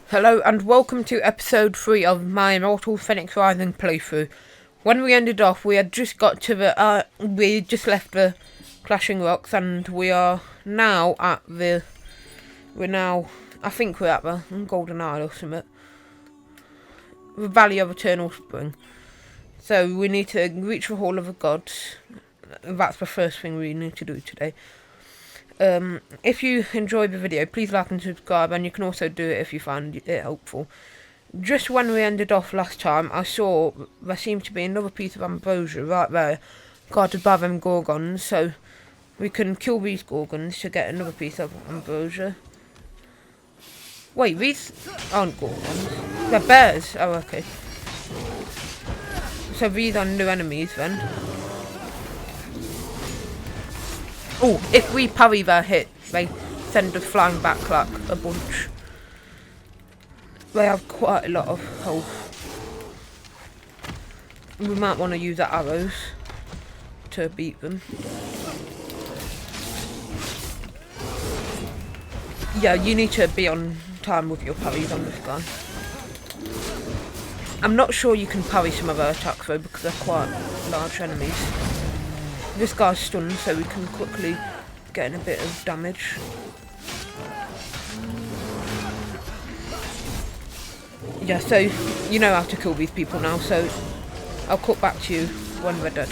Hello and welcome to episode 3 of my Immortals Fenyx Rising playthrough. When we ended off, we had just got to the, we just left the Clashing Rocks and we are now at I think we're at the Golden Isle or something. The Valley of Eternal Spring. So we need to reach the Hall of the Gods. That's the first thing we need to do today. If you enjoyed the video, please like and subscribe, and you can also do it if you find it helpful. Just when we ended off last time, I saw there seemed to be another piece of Ambrosia right there, guarded by them Gorgons, so we can kill these Gorgons to get another piece of Ambrosia. Wait, these aren't Gorgons, they're bears. Oh, okay. So these are new enemies then. Oh, if we parry their hit, they send us flying back like a bunch. They have quite a lot of health. We might want to use our arrows to beat them. Yeah, you need to be on time with your parries on this guy. I'm not sure you can parry some of their attacks though, because they're quite large enemies. This guy's stunned, so we can quickly get in a bit of damage. Yeah, so you know how to kill these people now, so I'll cut back to you when we're dead.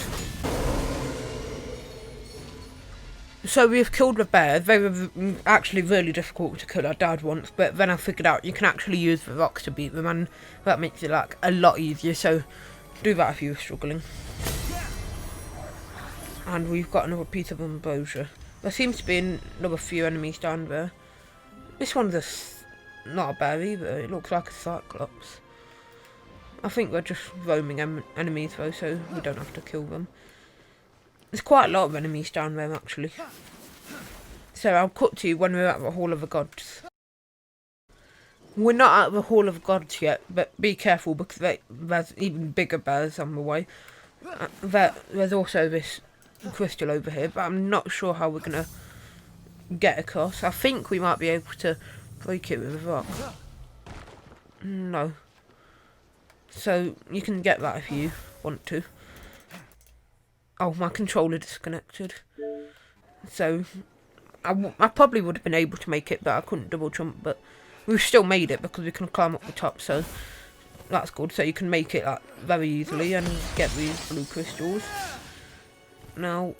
So we've killed the bear. They were actually really difficult to kill. I died once, but then I figured out you can actually use the rocks to beat them, and that makes it like a lot easier, so do that if you're struggling. And we've got another piece of Ambrosia. There seems to be another few enemies down there. This one's not a bear either, it looks like a Cyclops. I think we're just roaming enemies though, so we don't have to kill them. There's quite a lot of enemies down there actually. So I'll cut to you when we're at the Hall of the Gods. We're not at the Hall of the Gods yet, but be careful because there's even bigger bears on the way. There's also this crystal over here, but I'm not sure how we're gonna get across. I think we might be able to break it with a rock. No. So you can get that if you want to. Oh, my controller disconnected. So I probably would have been able to make it, but I couldn't double jump. But we've still made it because we can climb up the top, so that's good. So you can make it like very easily and get these blue crystals. Now,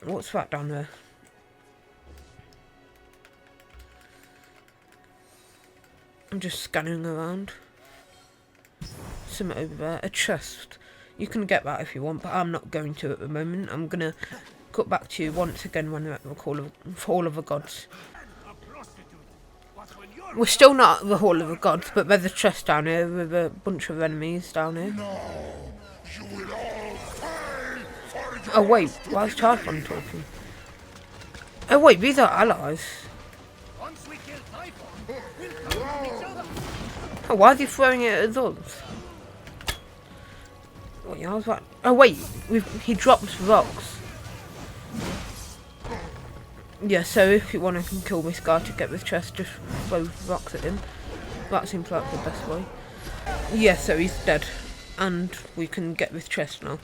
what's that down there? I'm just scanning around. Something over there. A chest. You can get that if you want, but I'm not going to at the moment. I'm going to cut back to you once again when we're at the Hall of the Gods. We're still not at the Hall of the Gods, but there's a chest down here with a bunch of enemies down here. Oh wait, why is Typhon talking? Oh wait, these are allies. Oh, why is he throwing it at us? Wait, I was right. Oh wait, he drops rocks. Yeah, so if you want to kill this guy to get this chest, just throw rocks at him. That seems like the best way. Yeah, so he's dead. And we can get this chest now.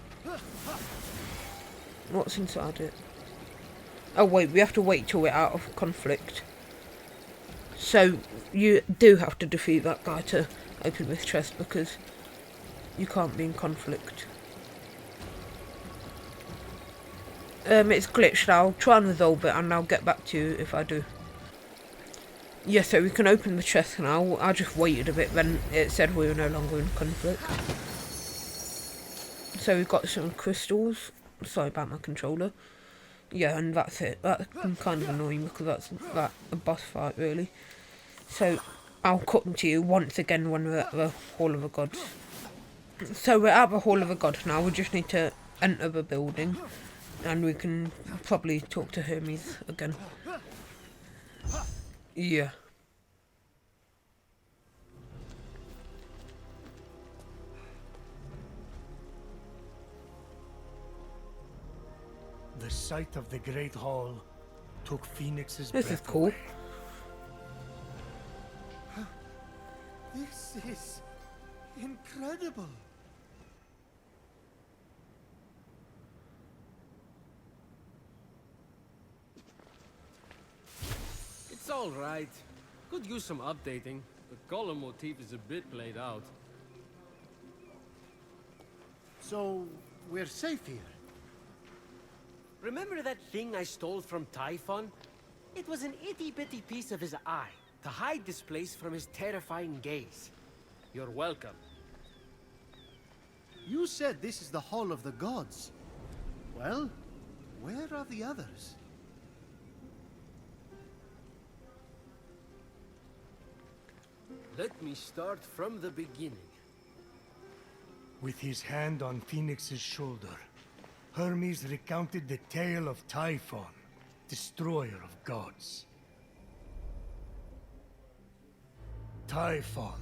What's inside it? Oh wait, we have to wait till we're out of conflict. So you do have to defeat that guy to open this chest because you can't be in conflict. It's glitched. I'll try and resolve it and I'll get back to you if I do. Yeah, so we can open the chest now. I just waited a bit, then it said we were no longer in conflict. So we've got some crystals. Sorry about my controller. Yeah, and that's it. That's kind of annoying because that's like a boss fight really. So I'll cut to you once again when we're at the Hall of the Gods. So we're at the Hall of the Gods now. We just need to enter the building and we can probably talk to Hermes again. Yeah. The sight of the Great Hall took Phoenix's This breath is cool. away. is incredible. It's all right. Could use some updating. The color motif is a bit played out. So, we're safe here. Remember that thing I stole from Typhon? It was an itty-bitty piece of his eye, to hide this place from his terrifying gaze. You're welcome. You said this is the Hall of the Gods. Well, where are the others? Let me start from the beginning. With his hand on Phoenix's shoulder, Hermes recounted the tale of Typhon, destroyer of gods. Typhon,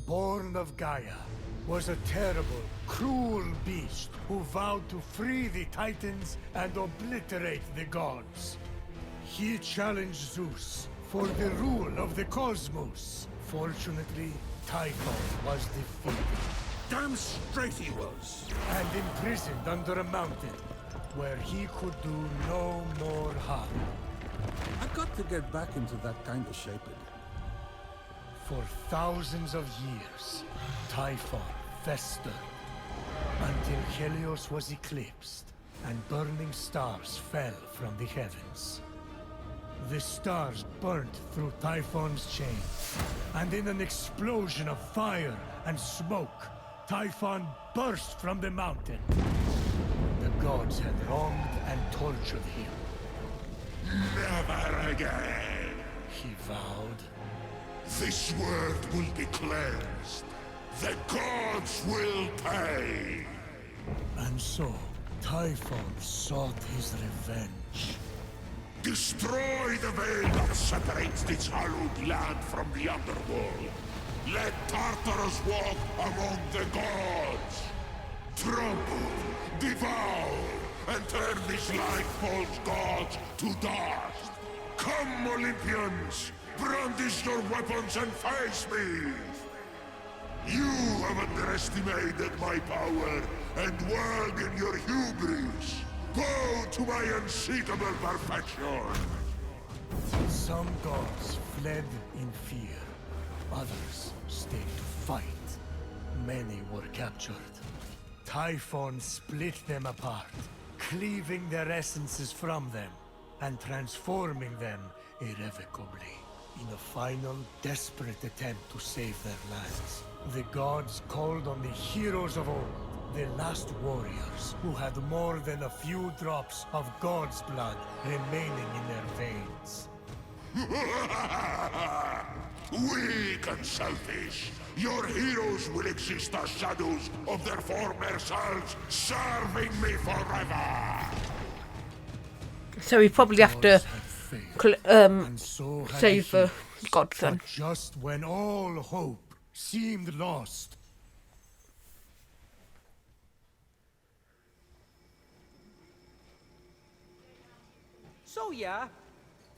born of Gaia, was a terrible, cruel beast who vowed to free the Titans and obliterate the gods. He challenged Zeus for the rule of the cosmos. Fortunately, Typhon was defeated. Damn straight he was. And imprisoned under a mountain, where he could do no more harm. I got to get back into that kind of shape again. For thousands of years, Typhon festered, until Helios was eclipsed, and burning stars fell from the heavens. The stars burnt through Typhon's chains, and in an explosion of fire and smoke, Typhon burst from the mountain. The gods had wronged and tortured him. Never again! He vowed. This world will be cleansed. The gods will pay! And so, Typhon sought his revenge. Destroy the veil that separates this hallowed land from the underworld. Let Tartarus walk among the gods. Trample, devour, and turn these light false gods to dust. Come, Olympians, brandish your weapons and face me. You have underestimated my power and world in your hubris. Bow to my unseatable perfection! Some gods fled in fear. Others stayed to fight. Many were captured. Typhon split them apart, cleaving their essences from them, and transforming them irrevocably. In a final, desperate attempt to save their lands, the gods called on the heroes of old, the last warriors who had more than a few drops of God's blood remaining in their veins. Weak and selfish, your heroes will exist as shadows of their former selves, serving me forever! So we probably have to Gods had failed, and so had save the the heroes. godson. But just when all hope seemed lost, So yeah,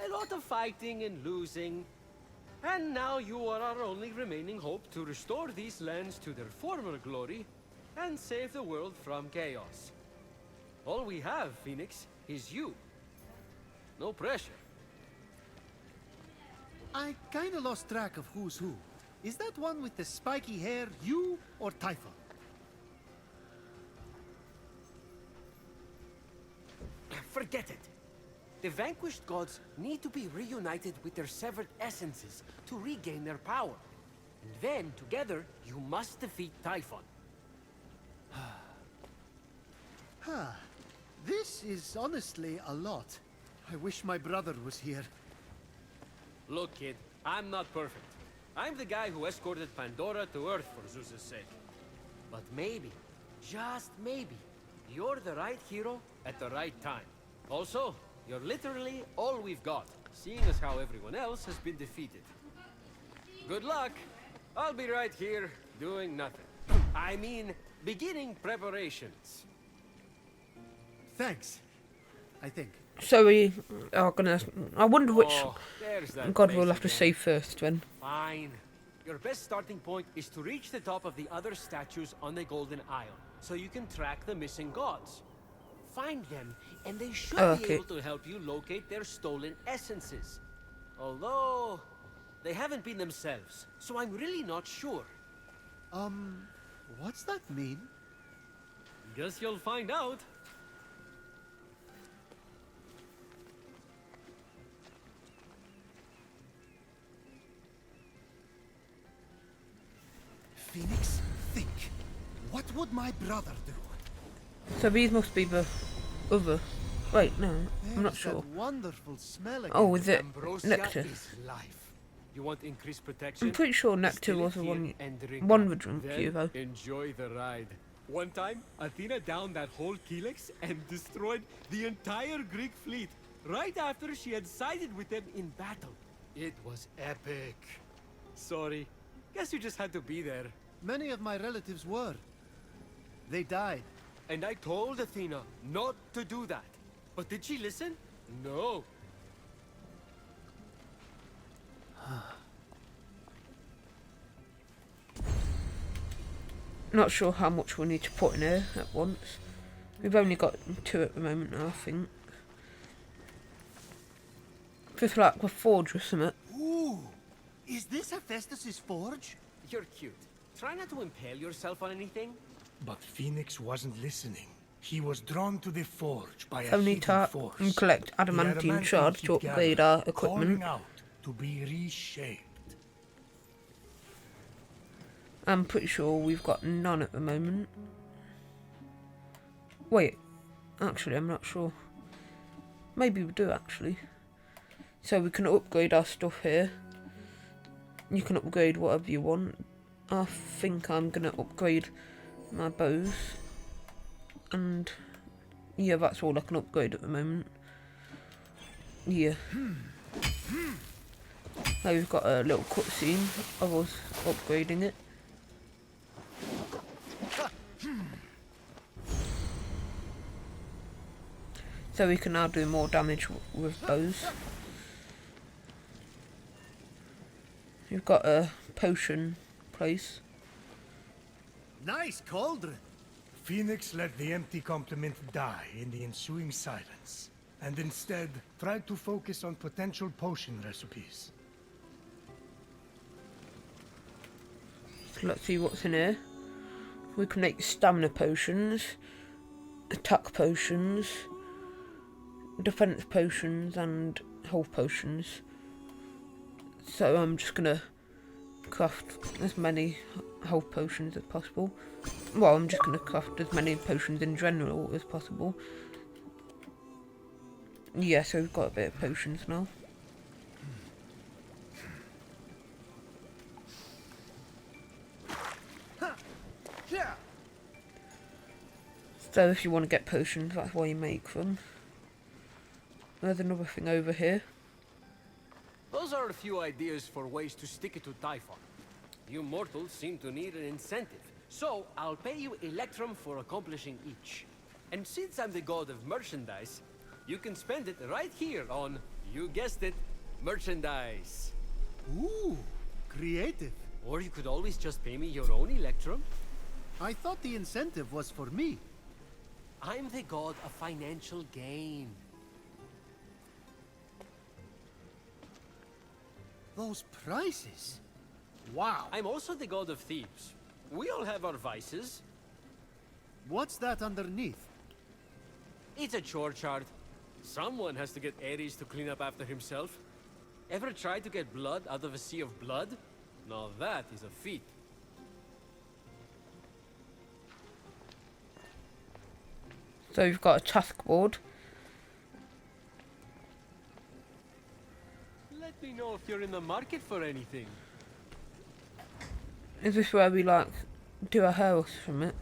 a lot of fighting and losing. And now you are our only remaining hope to restore these lands to their former glory and save the world from chaos. All we have, Phoenix, is you. No pressure. I kinda lost track of who's who. Is that one with the spiky hair you or Typhon? Forget it. The vanquished gods need to be reunited with their severed essences to regain their power. And then, together, you must defeat Typhon. This is honestly a lot. I wish my brother was here. Look, kid, I'm not perfect. I'm the guy who escorted Pandora to Earth for Zeus's sake. But maybe, just maybe, you're the right hero At the right time. Also, you're literally all we've got, seeing as how everyone else has been defeated. Good luck! I'll be right here, doing nothing. I mean, beginning preparations. Thanks, I think. So we are gonna. I wonder which Oh, there's that god face we'll have to again. save first then. Fine. Your best starting point is to reach the top of the other statues on the Golden Isle, so you can track the missing gods. Find them, and they should be able to help you locate their stolen essences. Although, they haven't been themselves, so I'm really not sure. What's that mean? Guess you'll find out. Phoenix, think. What would my brother do? So these must be the other. Wait, no, I'm not There's sure. that wonderful smell again. Oh, is it Ambrosia nectar? is life. You want increased protection? I'm pretty sure nectar Distill it was the here one and drink one up. would drink Then you though. enjoy the ride. One time, Athena downed that whole Helix and destroyed the entire Greek fleet right after she had sided with them in battle. It was epic. Sorry. Guess you just had to be there. Many of my relatives were. They died. And I told Athena not to do that. But did she listen? No. Not sure how much we need to put in here at once. We've only got 2 at the moment now, I think. Just like the forge or something. Ooh! Is this Hephaestus's forge? You're cute. Try not to impale yourself on anything. But Phoenix wasn't listening. He was drawn to the forge by a So we need hidden to force. and collect The adamantine shards to he'd upgrade gathered, our equipment. calling out to be reshaped. I'm pretty sure we've got none at the moment. Wait, actually I'm not sure. Maybe we do actually. So we can upgrade our stuff here. You can upgrade whatever you want. I think I'm gonna upgrade my bows. And yeah, that's all I can upgrade at the moment. Yeah. Now we've got a little cutscene of us upgrading it. So we can now do more damage with bows. We've got a potion place. Nice cauldron. Phoenix let the empty compliment die in the ensuing silence, and instead tried to focus on potential potion recipes. So let's see what's in here. We can make stamina potions, attack potions, defense potions, and health potions. So I'm just gonna craft as many health potions as possible. Well, I'm just gonna craft as many potions in general as possible. Yeah, so we've got a bit of potions now. So if you want to get potions, that's why you make them. There's another thing over here. Those are a few ideas for ways to stick it to Typhon. You mortals seem to need an incentive, so I'll pay you Electrum for accomplishing each. And since I'm the god of merchandise, you can spend it right here on, you guessed it, merchandise. Ooh, creative. Or you could always just pay me your own Electrum. I thought the incentive was for me. I'm the god of financial gain. Those prices. Wow. I'm also the god of thieves. We all have our vices. What's that underneath? It's a chore chart. Someone has to get Ares to clean up after himself. Ever tried to get blood out of a sea of blood? Now that is a feat. So we've got a task board. Let me know if you're in the market for anything. Is this where we like do a house from it?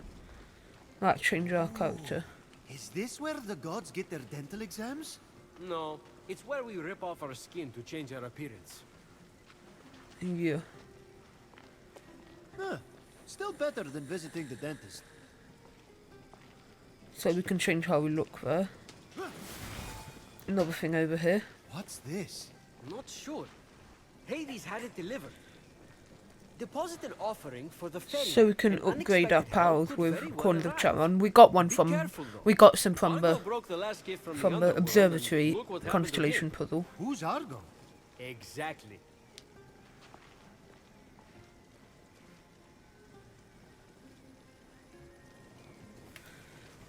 Like change our character. Is this where the gods get their dental exams? No, it's where we rip off our skin to change our appearance. Yeah. Huh. Still better than visiting the dentist. So we can change how we look there. Another thing over here. What's this? Not sure. Hades had it delivered. Deposit an offering for the ferry. So we can An upgrade our unexpected help powers could with very well corners of arrive. Chapman. We got one Be from, careful, though. we got some from Argo the broke the last gift from the from the underworld, observatory and look what happened to constellation him. puzzle. Who's Argo? Exactly.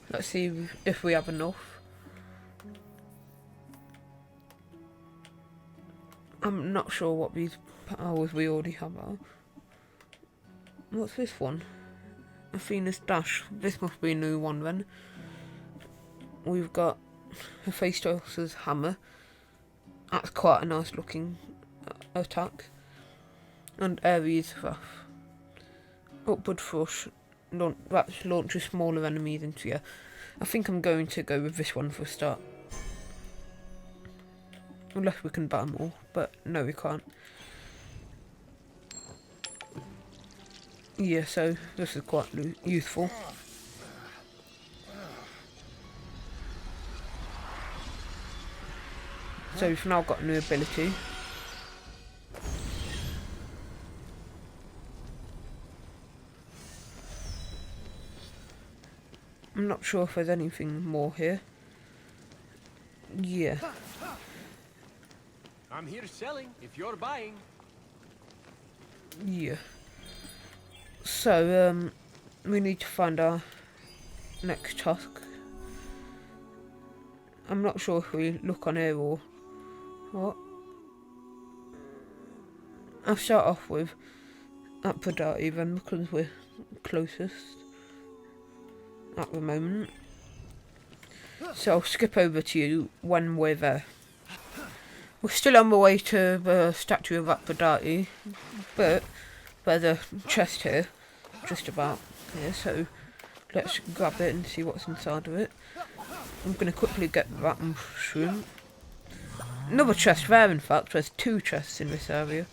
Let's see if we have enough. I'm not sure what these powers we already have are. What's this one? Athena's Dash. This must be a new one then. We've got Hephaestus's Hammer. That's quite a nice looking attack. And Ares' Wrath. Upward Thrust. That launches smaller enemies into you. I think I'm going to go with this one for a start. Unless we can buy more, but no we can't. Yeah, so this is quite useful. So we've now got a new ability. I'm not sure if there's anything more here. Yeah. I'm here selling if you're buying. Yeah. So, we need to find our next task. I'm not sure if we look on here or what. I'll start off with Aphrodite then because we're closest at the moment. So I'll skip over to you when we're there. We're still on the way to the statue of Aphrodite, but there's a chest here, just about here, so let's grab it and see what's inside of it. I'm going to quickly get that mushroom. Another chest there, in fact. There's 2 chests in this area.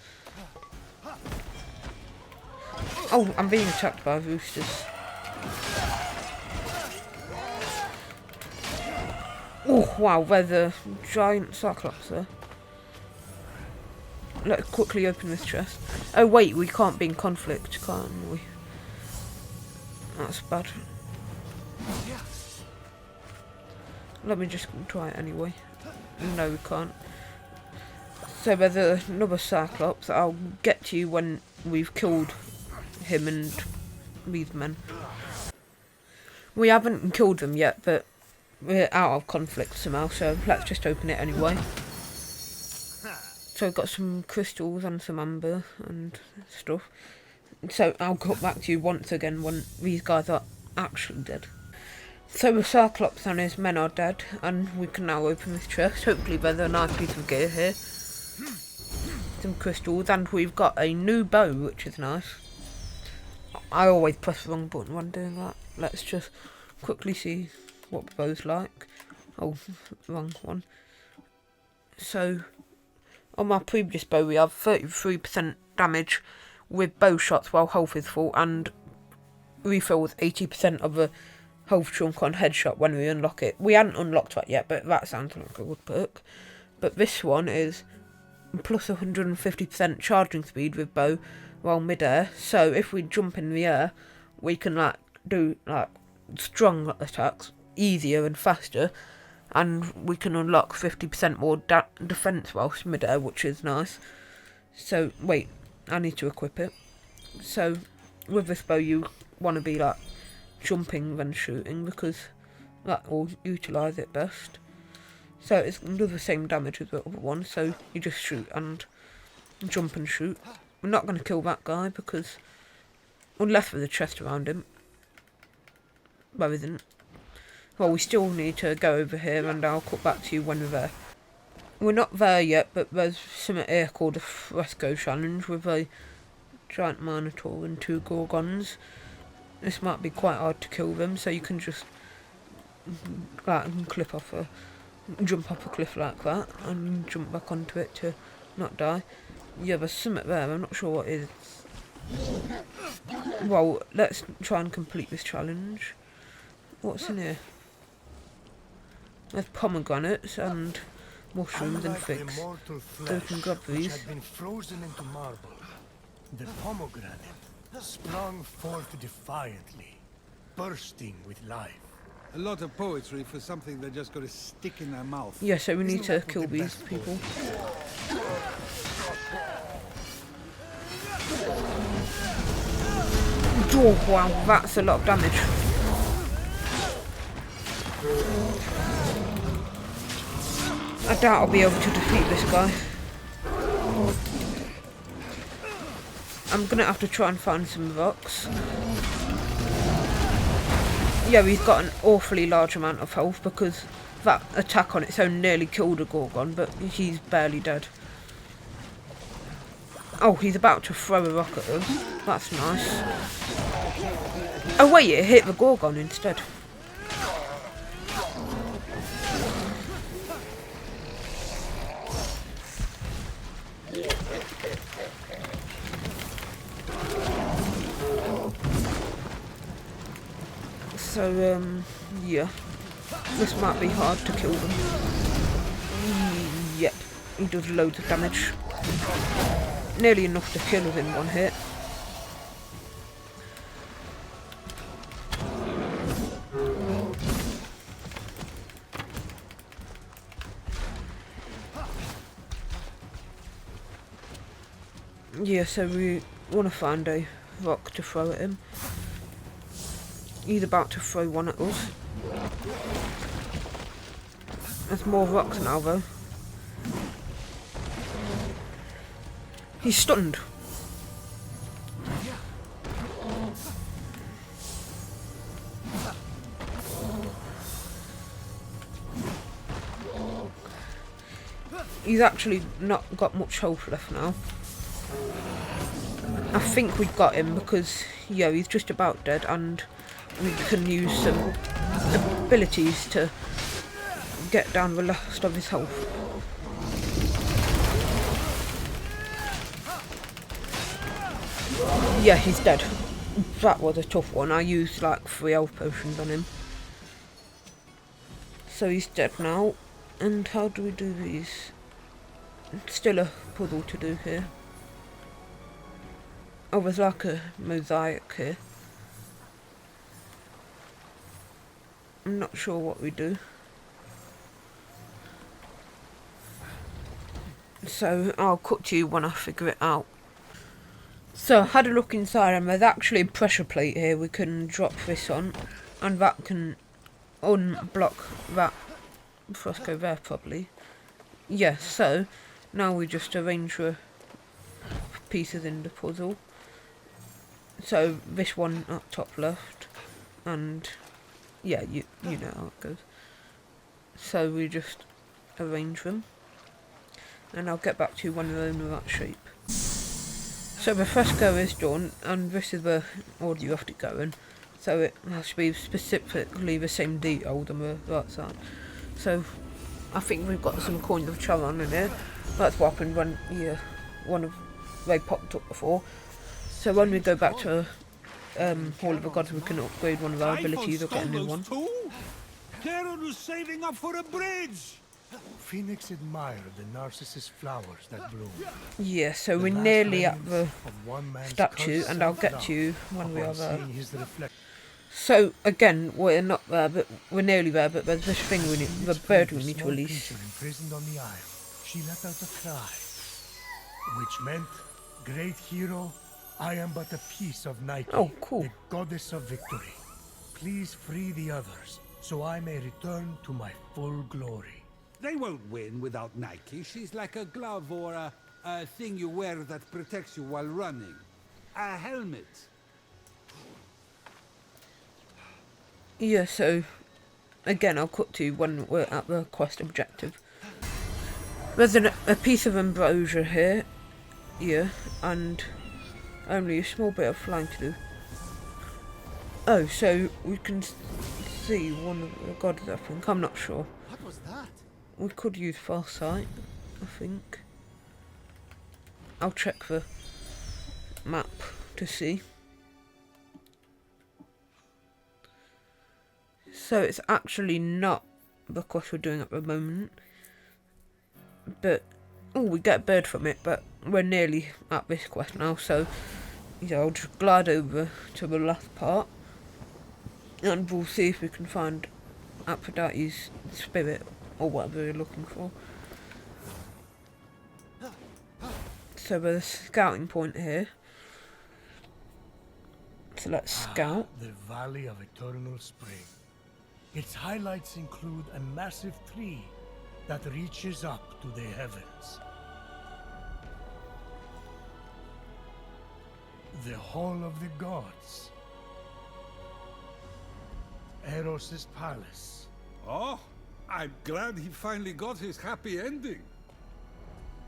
Oh, I'm being attacked by roosters. Oh, wow, there's a giant cyclops there. Let's quickly open this chest. Oh, wait, we can't be in conflict, can we? That's bad. Let me just try it anyway. No, we can't. So there's another Cyclops. I'll get to you when we've killed him and these men. We haven't killed them yet, but we're out of conflict somehow, so let's just open it anyway. So I've got some crystals and some amber and stuff. So I'll go back to you once again when these guys are actually dead. So the Cyclops and his men are dead, and we can now open this chest. Hopefully there's a nice piece of gear here. Some crystals, and we've got a new bow, which is nice. I always press the wrong button when doing that. Let's just quickly see what the bow's like. Oh, wrong one. So, on my previous bow we have 33% damage with bow shots while health is full, and refills 80% of the health chunk on headshot when we unlock it. We haven't unlocked that yet, but that sounds like a good perk. But this one is plus 150% charging speed with bow while mid-air. So if we jump in the air, we can do strong attacks easier and faster, and we can unlock 50% more defense whilst mid-air, which is nice. So wait, I need to equip it. So with this bow you want to be jumping than shooting, because that will utilise it best. So it's does the same damage as the other one, so you just shoot and jump and shoot. We're not going to kill that guy because, unless there's a chest around him. There isn't. Well, we still need to go over here, and I'll cut back to you when we're there. We're not there yet, but there's something here called the Fresco challenge with a giant Minotaur and 2 Gorgons. This might be quite hard to kill them, so you can just jump off a cliff like that and jump back onto it to not die. Yeah, there's something there, I'm not sure what it is. Well, let's try and complete this challenge. What's in here? There's pomegranates and mushrooms and figs. So we can grab these. Had been frozen into marble. The pomegranate sprung forth defiantly, bursting with life. A lot of poetry for something they're just going to stick in their mouth. Yeah, so we need Isn't to that what kill the these best people. Oh, wow, that's a lot of damage. I doubt I'll be able to defeat this guy. I'm gonna have to try and find some rocks. Yeah, he's got an awfully large amount of health because that attack on its own nearly killed a Gorgon, but he's barely dead. Oh, he's about to throw a rock at us. That's nice. Oh wait, it hit the Gorgon instead. So, yeah. This might be hard to kill them. Yep, he does loads of damage. Nearly enough to kill us in one hit. Yeah, so we want to find a rock to throw at him. He's about to throw one at us. There's more rocks now though. He's stunned. He's actually not got much health left now. I think we got him because, yeah, he's just about dead and we can use some abilities to get down the last of his health. Yeah, he's dead. That was a tough one. I used like 3 health potions on him. So he's dead now. And how do we do these? Still a puzzle to do here. Oh, there's like a mosaic here. I'm not sure what we do. So I'll cut to you when I figure it out. So I had a look inside and there's actually a pressure plate here we can drop this on. And that can unblock that Fresco there probably. Yeah, so now we just arrange the pieces in the puzzle. So this one up top left, and yeah, you know how it goes. So we just arrange them, and I'll get back to you when they're in the right shape. So the fresco is done, and this is the order you have to go in. So it has to be specifically the same detail on the right side. So I think we've got some coins of Charon in here. That's what happened when they popped up before. So when we go back to Hall of the Gods, we can upgrade one of our abilities or get a new one. Charon was saving up for a bridge! Phoenix admired the narcissus flowers that bloom. Yeah, so The we're last nearly at remnants the of one man's statue, cursed and I'll get self-love to you when we are upon there. seeing his reflection. So again, we're not there, but we're nearly there. But there's this thing we need, the Phoenix bird played we a need to small release. creature imprisoned on the isle. She let out a cry, which meant, "Great hero, I am but a piece of Nike, Oh, cool. the goddess of victory. Please free the others, so I may return to my full glory." They won't win without Nike. She's like a glove or a thing you wear that protects you while running. A helmet. Yeah, so again, I'll cut to you when we're at the quest objective. There's a piece of Ambrosia here, yeah, and only a small bit of flying to do. Oh, so we can see one of the gods, I think. I'm not sure. What was that? We could use Farsight, I think. I'll check the map to see. So it's actually not the quest we're doing at the moment. But, oh, we get a bird from it, but we're nearly at this quest now, so I'll just glide over to the last part and we'll see if we can find Aphrodite's spirit or whatever we're looking for. So there's a scouting point here. So let's scout. The Valley of Eternal Spring. Its highlights include a massive tree that reaches up to the heavens. The Hall of the Gods. Eros' palace. Oh, I'm glad he finally got his happy ending.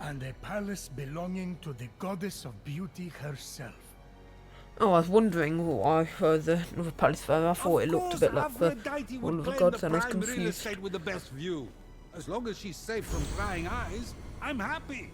And a palace belonging to the goddess of beauty herself. Oh, I was wondering why the another palace there. I thought it looked a bit like one of the gods, and I was confused. Real estate with the best view. As long as she's safe from prying eyes, I'm happy.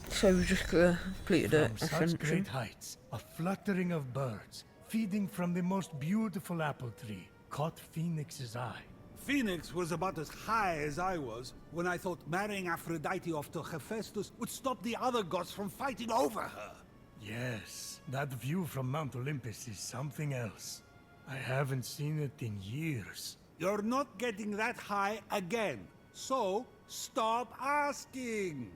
So we just completed it. From such great heights, a fluttering of birds, feeding from the most beautiful apple tree, caught Phoenix's eye. Phoenix was about as high as I was when I thought marrying Aphrodite off to Hephaestus would stop the other gods from fighting over her. Yes, that view from Mount Olympus is something else. I haven't seen it in years. You're not getting that high again, so stop asking.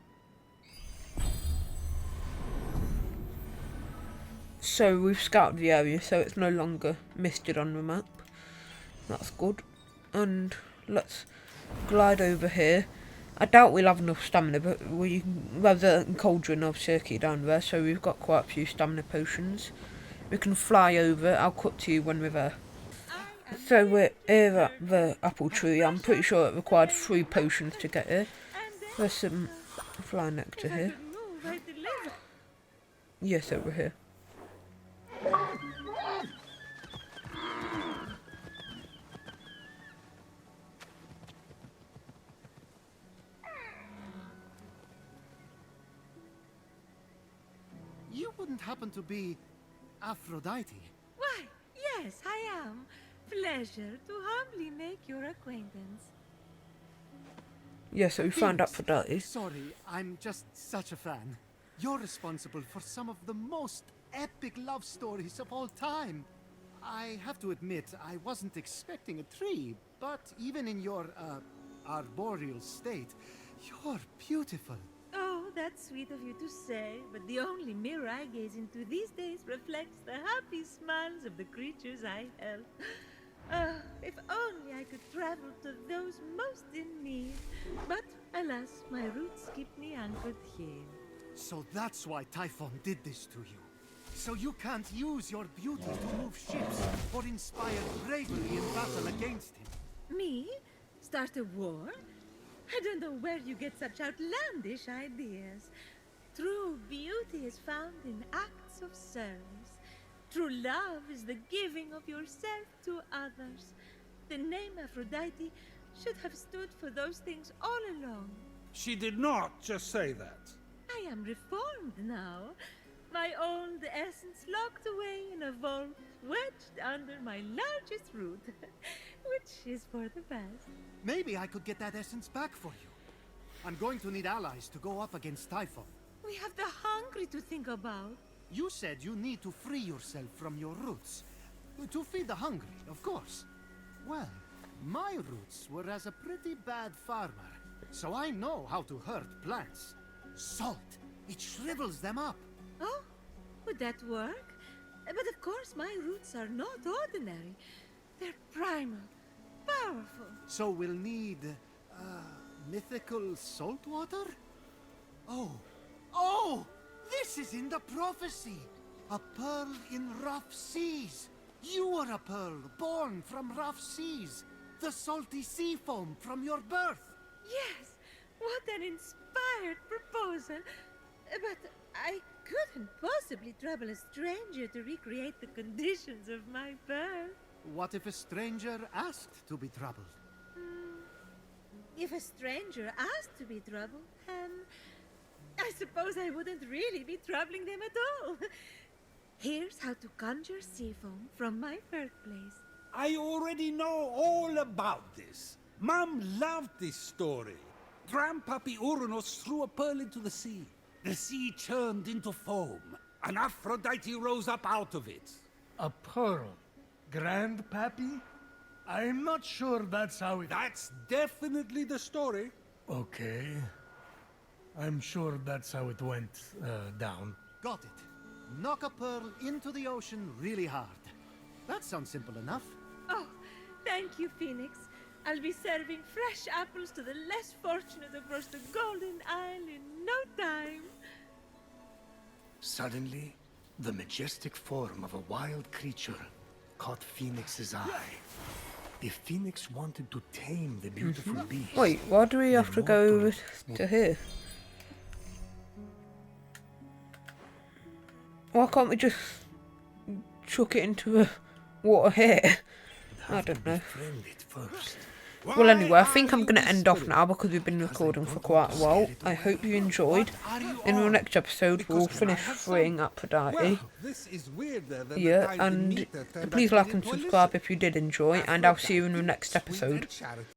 So we've scouted the area, so it's no longer misted on the map. That's good. And let's glide over here. I doubt we'll have enough stamina, but we have the cauldron of circuit down there, so we've got quite a few stamina potions. We can fly over. I'll cut to you when we're there. So we're here at the apple tree. I'm pretty sure it required 3 potions to get here. There's some fly nectar here. Yes, over here. You wouldn't happen to be Aphrodite? Why, yes, I am. Pleasure to humbly make your acquaintance. Yeah, so we found Aphrodite. Sorry, I'm just such a fan. You're responsible for some of the most epic love stories of all time. I have to admit, I wasn't expecting a tree, but even in your, arboreal state, you're beautiful. Oh, that's sweet of you to say, but the only mirror I gaze into these days reflects the happy smiles of the creatures I help. If only I could travel to those most in need. But alas, my roots keep me anchored here. So that's why Typhon did this to you. So you can't use your beauty to move ships or inspire bravery in battle against him. Me? Start a war? I don't know where you get such outlandish ideas. True beauty is found in acts of service. True love is the giving of yourself to others. The name Aphrodite should have stood for those things all along. She did not just say that. I am reformed now. My old essence locked away in a vault, wedged under my largest root, which is for the best. Maybe I could get that essence back for you. I'm going to need allies to go up against Typhon. We have the hungry to think about. You said you need to free yourself from your roots. To feed the hungry, of course. Well, my roots were as a pretty bad farmer, so I know how to hurt plants. Salt, it shrivels them up. Oh, would that work? But of course my roots are not ordinary. They're primal, powerful. So we'll need, mythical salt water? Oh! This is in the prophecy! A pearl in rough seas! You are a pearl born from rough seas! The salty sea foam from your birth! Yes, what an inspired proposal! But I couldn't possibly trouble a stranger to recreate the conditions of my birth. What if a stranger asked to be troubled? If a stranger asked to be troubled, then I suppose I wouldn't really be troubling them at all. Here's how to conjure sea foam from my birthplace. I already know all about this. Mom loved this story. Grandpappy Uranus threw a pearl into the sea. The sea churned into foam. And Aphrodite rose up out of it. A pearl? Grandpappy? I'm not sure that's how it... That's definitely the story. Okay. I'm sure that's how it went down. Got it. Knock a pearl into the ocean really hard. That sounds simple enough. Oh, thank you, Phoenix. I'll be serving fresh apples to the less fortunate across the Golden Isle in no time. Suddenly, the majestic form of a wild creature caught Phoenix's eye. If Phoenix wanted to tame the beautiful beast... Wait, why do we have to go to here? Why can't we just chuck it into the water here? I don't know. Befriend it first. Well, anyway, I think I'm going to end off now because we've been recording for quite a while. I hope you enjoyed. In the next episode, we'll finish freeing Aphrodite. Well, this is weirder than Yeah, the time the and meter turned please back like and into a subscribe lizard. if you did enjoy, and I'll see you in the next episode.